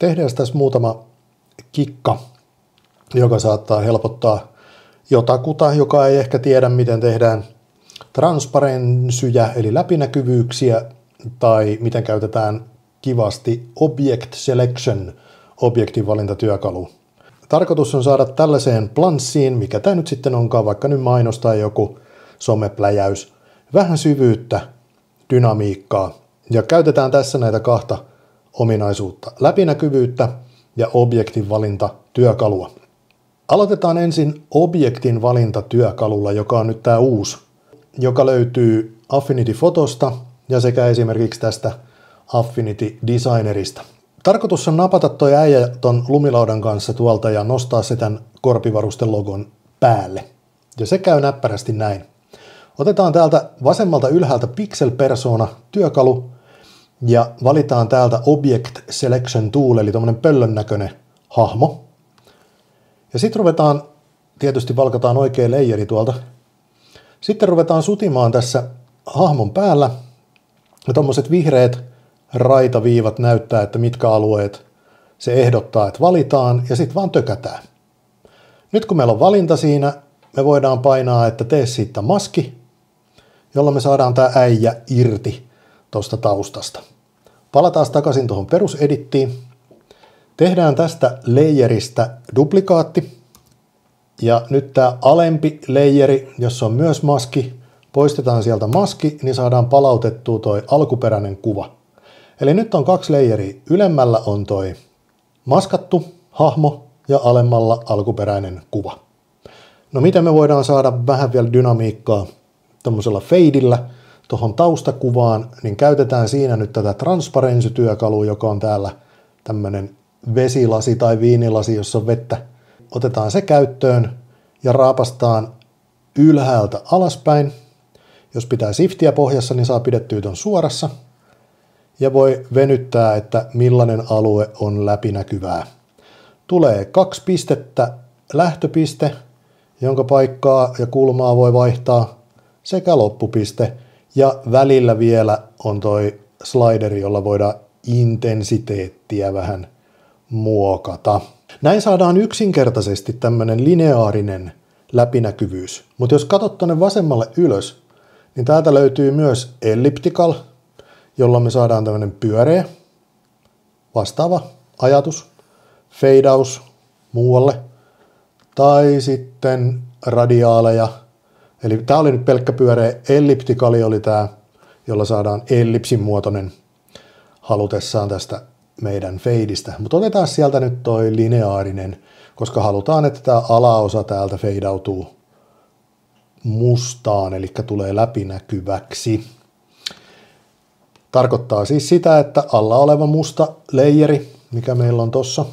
Tehdään tässä muutama kikka, joka saattaa helpottaa jotakuta, joka ei ehkä tiedä, miten tehdään transparensyjä, eli läpinäkyvyyksiä, tai miten käytetään kivasti Object Selection, objektinvalintatyökalu. Tarkoitus on saada tällaiseen planssiin, mikä tämä nyt sitten onkaan, vaikka nyt mainos tai joku somepläjäys, vähän syvyyttä, dynamiikkaa, ja käytetään tässä näitä kahta ominaisuutta, läpinäkyvyyttä ja objektinvalintatyökalua. Aloitetaan ensin objektinvalintatyökalulla, joka on nyt tämä uusi, joka löytyy Affinity Photosta ja sekä esimerkiksi tästä Affinity Designerista. Tarkoitus on napata toi äijä ton lumilaudan kanssa tuolta ja nostaa se tämän korpivarustelogon päälle. Ja se käy näppärästi näin. Otetaan täältä vasemmalta ylhäältä Pixel Persona työkalu ja valitaan täältä Object Selection Tool, eli tommonen pöllön näköinen hahmo. Ja sitten ruvetaan, tietysti valkataan oikea leijeri tuolta. Sitten ruvetaan sutimaan tässä hahmon päällä. Ja tommoset vihreät raitaviivat näyttää, että mitkä alueet se ehdottaa, että valitaan, ja sitten vaan tökätään. Nyt kun meillä on valinta siinä, me voidaan painaa, että tee siitä maski, jolloin me saadaan tämä äijä irti tuosta taustasta. Palataan takaisin tuohon perusedittiin. Tehdään tästä layeristä duplikaatti. Ja nyt tämä alempi layeri, jossa on myös maski, poistetaan sieltä maski, niin saadaan palautettua toi alkuperäinen kuva. Eli nyt on kaksi layeria. Ylemmällä on toi maskattu hahmo ja alemmalla alkuperäinen kuva. No miten me voidaan saada vähän vielä dynamiikkaa tuommoisella fadeillä tuohon taustakuvaan, niin käytetään siinä nyt tätä transparency-työkalua, joka on täällä tämmöinen vesilasi tai viinilasi, jossa on vettä. Otetaan se käyttöön ja raapastaan ylhäältä alaspäin. Jos pitää shiftiä pohjassa, niin saa pidettyä ton suorassa. Ja voi venyttää, että millainen alue on läpinäkyvää. Tulee 2 pistettä, lähtöpiste, jonka paikkaa ja kulmaa voi vaihtaa, sekä loppupiste. Ja välillä vielä on toi slideri, jolla voidaan intensiteettiä vähän muokata. Näin saadaan yksinkertaisesti tämmöinen lineaarinen läpinäkyvyys. Mutta jos katsot tuonne vasemmalle ylös, niin täältä löytyy myös elliptical, jolloin me saadaan tämmöinen pyöreä, vastaava ajatus, fadeaus muualle, tai sitten radiaaleja. Eli tämä oli nyt pelkkä pyöreä, elliptikali oli tämä, jolla saadaan ellipsin muotoinen halutessaan tästä meidän fadeista. Mutta otetaan sieltä nyt toi lineaarinen, koska halutaan, että tämä alaosa täältä fadeautuu mustaan, eli tulee läpinäkyväksi. Tarkoittaa siis sitä, että alla oleva musta layeri, mikä meillä on tossa,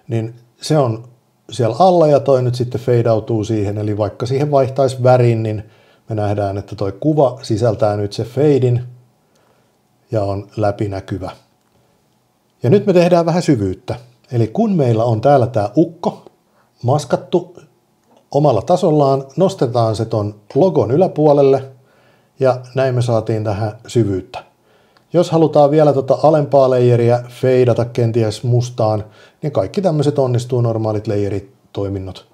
niin se on siellä alla ja toi nyt sitten fadeautuu siihen, eli vaikka siihen vaihtaisi värin, niin me nähdään, että toi kuva sisältää nyt se fadein ja on läpinäkyvä. Ja nyt me tehdään vähän syvyyttä. Eli kun meillä on täällä tämä ukko maskattu omalla tasollaan, nostetaan se ton logon yläpuolelle ja näin me saatiin tähän syvyyttä. Jos halutaan vielä tota alempaa layeria feidata kenties mustaan, niin kaikki tämmöiset onnistuu, normaalit layeritoiminnot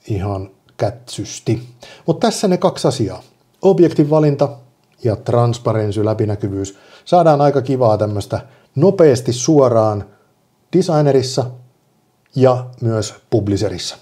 ihan kätsysti. Mutta tässä ne 2 asiaa. Objektin valinta ja transparensy, läpinäkyvyys. Saadaan aika kivaa tämmöistä nopeasti suoraan Designerissa ja myös Publisherissa.